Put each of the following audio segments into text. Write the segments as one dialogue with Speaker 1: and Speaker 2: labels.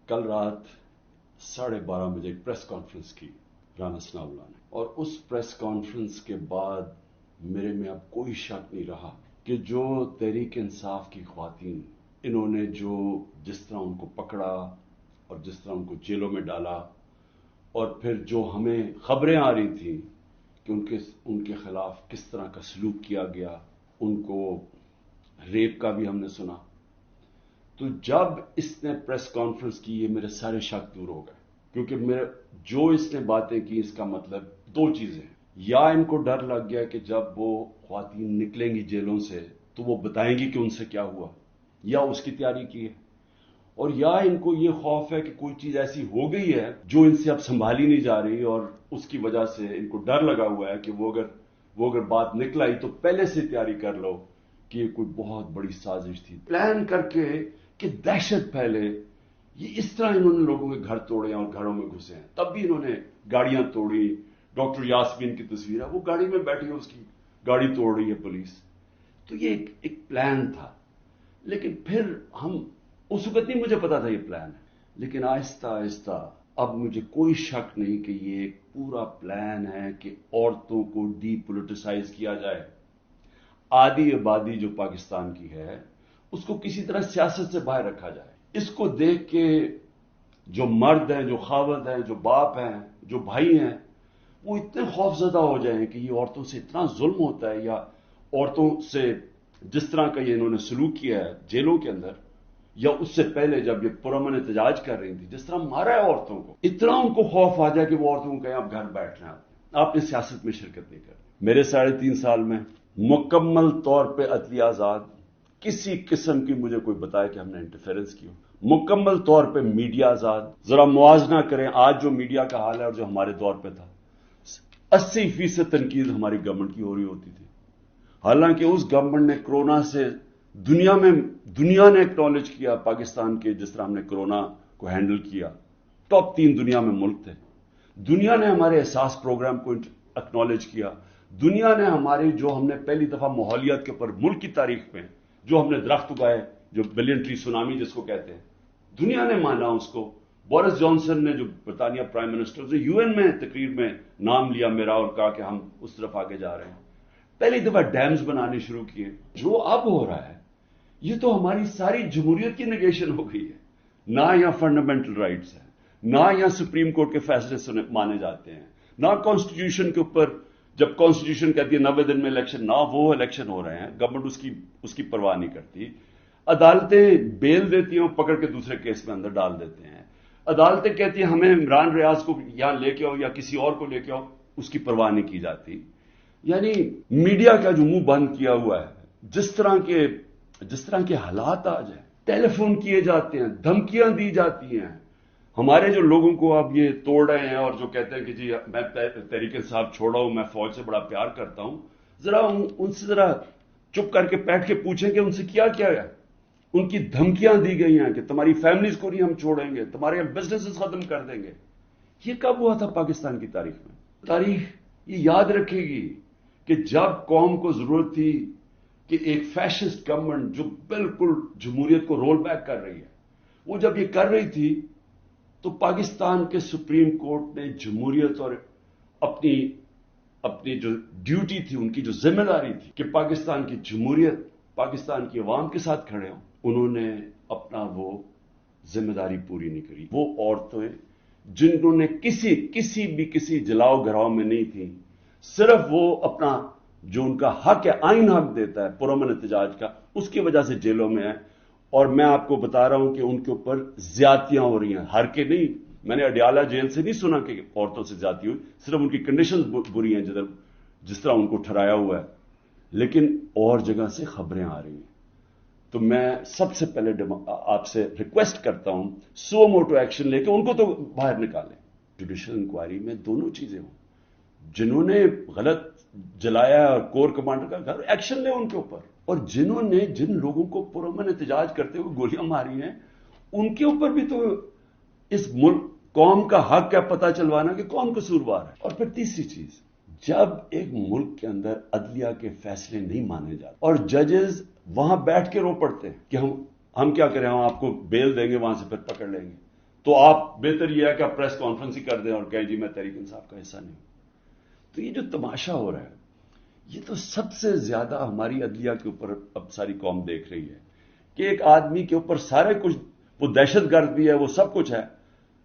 Speaker 1: کل رات 12:30 بجے ایک پریس کانفرنس کی رانا ثناء اللہ نے، اور اس پریس کانفرنس کے بعد میرے میں اب کوئی شک نہیں رہا کہ جو تحریک انصاف کی خواتین، انہوں نے جس طرح ان کو پکڑا اور جس طرح ان کو جیلوں میں ڈالا، اور پھر جو ہمیں خبریں آ رہی تھیں کہ ان کے خلاف کس طرح کا سلوک کیا گیا، ان کو ریپ کا بھی ہم نے سنا، تو جب اس نے پریس کانفرنس کی، یہ میرے سارے شک دور ہو گئے، کیونکہ اس نے باتیں کی، اس کا مطلب دو چیزیں ہیں: یا ان کو ڈر لگ گیا کہ جب وہ خواتین نکلیں گی جیلوں سے تو وہ بتائیں گی کہ ان سے کیا ہوا، یا اس کی تیاری کی ہے، اور یا ان کو یہ خوف ہے کہ کوئی چیز ایسی ہو گئی ہے جو ان سے اب سنبھالی نہیں جا رہی، اور اس کی وجہ سے ان کو ڈر لگا ہوا ہے کہ وہ اگر بات نکل آئی تو پہلے سے تیاری کر لو کہ یہ کوئی بہت بڑی سازش تھی، پلان کر کے کہ دہشت پھیلے۔ یہ اس طرح انہوں نے لوگوں کے گھر توڑے اور گھروں میں گھسے ہیں، تب بھی انہوں نے گاڑیاں توڑی۔ ڈاکٹر یاسمین کی تصویر ہے، وہ گاڑی میں بیٹھی ہے، اس کی گاڑی توڑ رہی ہے پولیس۔ تو یہ ایک پلان تھا، لیکن پھر اس وقت نہیں مجھے پتا تھا یہ پلان ہے، لیکن آہستہ آہستہ اب مجھے کوئی شک نہیں کہ یہ ایک پورا پلان ہے کہ عورتوں کو ڈی پولیٹیسائز کیا جائے۔ آدھی آبادی جو پاکستان کی ہے اس کو کسی طرح سیاست سے باہر رکھا جائے۔ اس کو دیکھ کے جو مرد ہیں، جو خاوند ہیں، جو باپ ہیں، جو بھائی ہیں، وہ اتنے خوف زدہ ہو جائیں کہ یہ عورتوں سے اتنا ظلم ہوتا ہے، یا عورتوں سے جس طرح کا یہ انہوں نے سلوک کیا ہے جیلوں کے اندر، یا اس سے پہلے جب یہ پرامن احتجاج کر رہی تھی جس طرح مارا ہے عورتوں کو، اتنا ان کو خوف آ جائے کہ وہ عورتوں کو کہیں آپ گھر بیٹھ رہے ہیں، آپ نے سیاست میں شرکت نہیں کرنی۔ میرے 3.5 سال میں مکمل طور پہ عدلیہ آزاد، کسی قسم کی مجھے کوئی بتائے کہ ہم نے انٹرفیرنس کی ہو، مکمل طور پہ میڈیا آزاد۔ ذرا موازنہ کریں آج جو میڈیا کا حال ہے اور جو ہمارے دور پہ تھا، 80% تنقید ہماری گورنمنٹ کی ہو رہی ہوتی تھی، حالانکہ اس گورنمنٹ نے کورونا سے دنیا نے ایکنالج کیا پاکستان کے جس طرح ہم نے کورونا کو ہینڈل کیا، ٹاپ 3 دنیا میں ملک تھے۔ دنیا نے ہمارے احساس پروگرام کو ایکنالج کیا، دنیا نے ہم نے پہلی دفعہ ماحولیات کے اوپر ملک کی تاریخ میں جو ہم نے درخت اگائے، جو بلین ٹری سونامی جس کو کہتے ہیں، دنیا نے مانا اس کو۔ بورس جانسن نے، جو برطانیہ پرائم منسٹر، نے یو این میں تقریر میں نام لیا میرا اور کہا کہ ہم اس طرف آگے جا رہے ہیں۔ پہلی دفعہ ڈیمز بنانے شروع کیے۔ جو اب ہو رہا ہے یہ تو ہماری ساری جمہوریت کی نگیشن ہو گئی ہے، نہ یہاں فنڈامنٹل رائٹس ہیں، نہ یہاں سپریم کورٹ کے فیصلے مانے جاتے ہیں، نہ کانسٹیٹیوشن کے اوپر، جب کانسٹیٹیوشن کہتی ہے 90 دن میں الیکشن، نہ وہ الیکشن ہو رہے ہیں، گورنمنٹ اس کی پرواہ نہیں کرتی۔ عدالتیں بیل دیتی ہیں، پکڑ کے دوسرے کیس میں اندر ڈال دیتے ہیں۔ عدالتیں کہتی ہیں ہمیں عمران ریاض کو یہاں لے کے آؤ یا کسی اور کو لے کے آؤ، اس کی پرواہ نہیں کی جاتی۔ یعنی میڈیا کا جو منہ بند کیا ہوا ہے، جس طرح کے حالات آج ہیں، ٹیلی فون کیے جاتے ہیں، دھمکیاں دی جاتی ہیں، ہمارے جو لوگوں کو اب یہ توڑ رہے ہیں اور جو کہتے ہیں کہ جی میں تحریک انصاف چھوڑا ہوں، میں فوج سے بڑا پیار کرتا ہوں، ذرا ان سے ذرا چپ کر کے بیٹھ کے پوچھیں کہ ان سے کیا کیا ہے۔ ان کی دھمکیاں دی گئی ہیں کہ تمہاری فیملیز کو نہیں ہم چھوڑیں گے، تمہارے بزنسز ختم کر دیں گے۔ یہ کب ہوا تھا پاکستان کی تاریخ میں؟ تاریخ یہ یاد رکھے گی کہ جب قوم کو ضرورت تھی کہ ایک فیشسٹ گورنمنٹ جو بالکل جمہوریت کو رول بیک کر رہی ہے، وہ جب یہ کر رہی تھی تو پاکستان کے سپریم کورٹ نے جمہوریت اور اپنی جو ڈیوٹی تھی، ان کی جو ذمہ داری تھی کہ پاکستان کی جمہوریت پاکستان کی عوام کے ساتھ کھڑے ہوں، انہوں نے اپنا وہ ذمہ داری پوری نہیں کری۔ وہ عورتیں جنہوں نے کسی جلاؤ گھراؤ میں نہیں تھیں، صرف وہ اپنا جو ان کا حق ہے، آئین حق دیتا ہے پرامن احتجاج کا، اس کی وجہ سے جیلوں میں ہیں۔ اور میں آپ کو بتا رہا ہوں کہ ان کے اوپر زیادتیاں ہو رہی ہیں، ہر کے نہیں، میں نے اڈیالہ جیل سے نہیں سنا کہ عورتوں سے زیادتی ہوئی، صرف ان کی کنڈیشنز بری ہیں جس طرح ان کو ٹھہرایا ہوا ہے، لیکن اور جگہ سے خبریں آ رہی ہیں۔ تو میں سب سے پہلے آپ سے ریکویسٹ کرتا ہوں، سو موٹو ایکشن لے کے ان کو تو باہر نکالیں۔ جوڈیشل انکوائری میں دونوں چیزیں ہوں، جنہوں نے غلط جلایا اور کور کمانڈر کا گھر، ایکشن لے ان کے اوپر، اور جن لوگوں کو پرامن احتجاج کرتے ہوئے گولیاں ماری ہیں ان کے اوپر بھی تو اس ملک قوم کا حق ہے پتہ چلوانا کہ کون قصوروار ہے۔ اور پھر تیسری چیز، جب ایک ملک کے اندر عدلیہ کے فیصلے نہیں مانے جاتے اور ججز وہاں بیٹھ کے رو پڑتے ہیں کہ ہم کیا کریں، ہم آپ کو بیل دیں گے، وہاں سے پھر پکڑ لیں گے، تو آپ بہتر یہ ہے کہ آپ پریس کانفرنس ہی کر دیں اور کہیں جی میں تحریک انصاف کا حصہ نہیں ہوں. تو یہ جو تماشا ہو رہا ہے یہ تو سب سے زیادہ ہماری عدلیہ کے اوپر اب ساری قوم دیکھ رہی ہے کہ ایک آدمی کے اوپر سارے کچھ، وہ دہشت گرد بھی ہے، وہ سب کچھ ہے،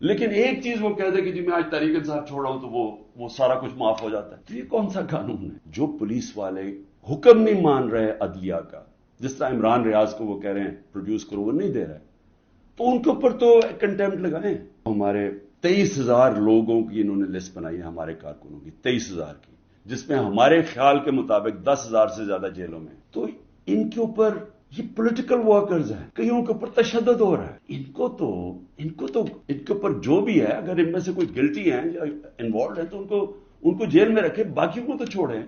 Speaker 1: لیکن ایک چیز وہ کہہ دے کہ جی میں آج تحریک انصاف چھوڑ رہا ہوں تو وہ سارا کچھ معاف ہو جاتا ہے. تو یہ کون سا قانون ہے؟ جو پولیس والے حکم نہیں مان رہے عدلیہ کا، جس طرح عمران ریاض کو وہ کہہ رہے ہیں پروڈیوس کرو، وہ نہیں دے رہے، تو ان کے اوپر تو کنٹمپٹ لگائیں. ہمارے 23,000 لوگوں کی انہوں نے لسٹ بنائی ہے، ہمارے کارکنوں کی 23,000 کی، جس میں ہمارے خیال کے مطابق 10,000 سے زیادہ جیلوں میں. تو ان کے اوپر یہ پولیٹیکل ورکرز ہیں، کئیوں کے اوپر تشدد ہو رہا ہے. ان کے اوپر جو بھی ہے، اگر ان میں سے کوئی گلٹی ہیں یا انوالوڈ ہیں تو ان کو جیل میں رکھے، باقیوں کو تو چھوڑیں،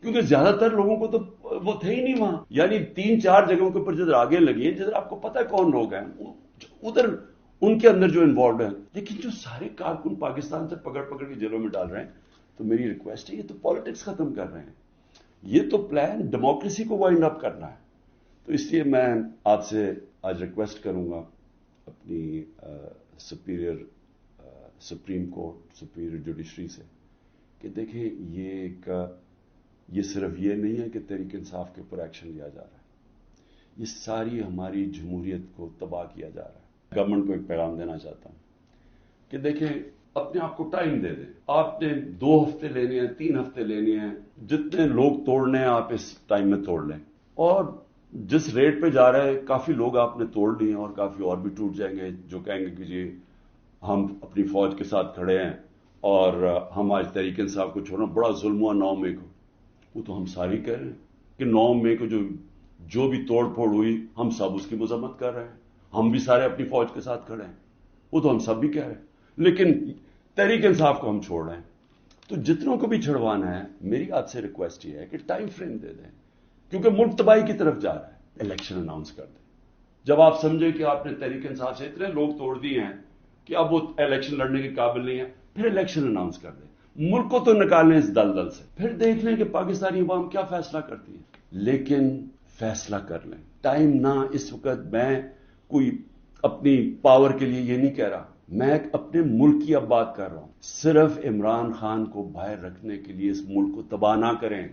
Speaker 1: کیونکہ زیادہ تر لوگوں کو تو وہ تھے ہی نہیں وہاں. یعنی 3-4 جگہوں کے اوپر جدھر آگے لگی ہیں، جدھر آپ کو پتہ ہے کون لوگ ہیں، ادھر ان کے اندر جو انوالوڈ ہیں. لیکن جو سارے کارکن پاکستان سے پکڑ کے جیلوں میں ڈال رہے ہیں، تو میری ریکویسٹ ہے، یہ تو پالیٹکس ختم کر رہے ہیں، یہ تو پلان ڈیموکریسی کو وائنڈ اپ کرنا ہے. تو اس لیے میں آپ سے آج ریکویسٹ کروں گا اپنی سپریم کورٹ، سپیریئر جوڈیشری سے، کہ دیکھیں یہ صرف یہ نہیں ہے کہ تحریک انصاف کے اوپر ایکشن لیا جا رہا ہے، یہ ساری ہماری جمہوریت کو تباہ کیا جا رہا ہے. گورنمنٹ کو ایک پیغام دینا چاہتا ہوں کہ دیکھیں اپنے آپ کو ٹائم دے دیں. آپ نے 2 ہفتے لینے ہیں، 3 ہفتے لینے ہیں، جتنے لوگ توڑنے ہیں آپ اس ٹائم میں توڑ لیں. اور جس ریٹ پہ جا رہے ہیں کافی لوگ آپ نے توڑ لیے اور کافی اور بھی ٹوٹ جائیں گے جو کہیں گے کہ جی ہم اپنی فوج کے ساتھ کھڑے ہیں اور ہم آج تحریک انصاف کو چھوڑنا بڑا ظلم ہوا 9 مئی کو. وہ تو ہم ساری کہہ رہے ہیں کہ 9 مئی کو جو بھی توڑ پھوڑ ہوئی ہم سب اس کی مذمت کر رہے ہیں، ہم بھی سارے اپنی فوج کے ساتھ کھڑے ہیں، وہ تو ہم سب بھی کہہ رہے ہیں، لیکن تحریک انصاف کو ہم چھوڑ رہے ہیں. تو جتنوں کو بھی چھڑوانا ہے میری آپ سے ریکویسٹ یہ ہے کہ ٹائم فریم دے دیں، کیونکہ ملک تباہی کی طرف جا رہا ہے. الیکشن اناؤنس کر دیں جب آپ سمجھیں کہ آپ نے تحریک انصاف سے اتنے لوگ توڑ دیے ہیں کہ اب وہ الیکشن لڑنے کے قابل نہیں ہے، پھر الیکشن اناؤنس کر دیں. ملک کو تو نکالیں اس دلدل سے، پھر دیکھ لیں کہ پاکستانی عوام کیا فیصلہ کرتی ہے. لیکن فیصلہ کر لیں، ٹائم نہ. اس وقت میں کوئی اپنی پاور کے لیے یہ نہیں کہہ رہا، میں اپنے ملک کی اب بات کر رہا ہوں. صرف عمران خان کو باہر رکھنے کے لیے اس ملک کو تباہ نہ کریں.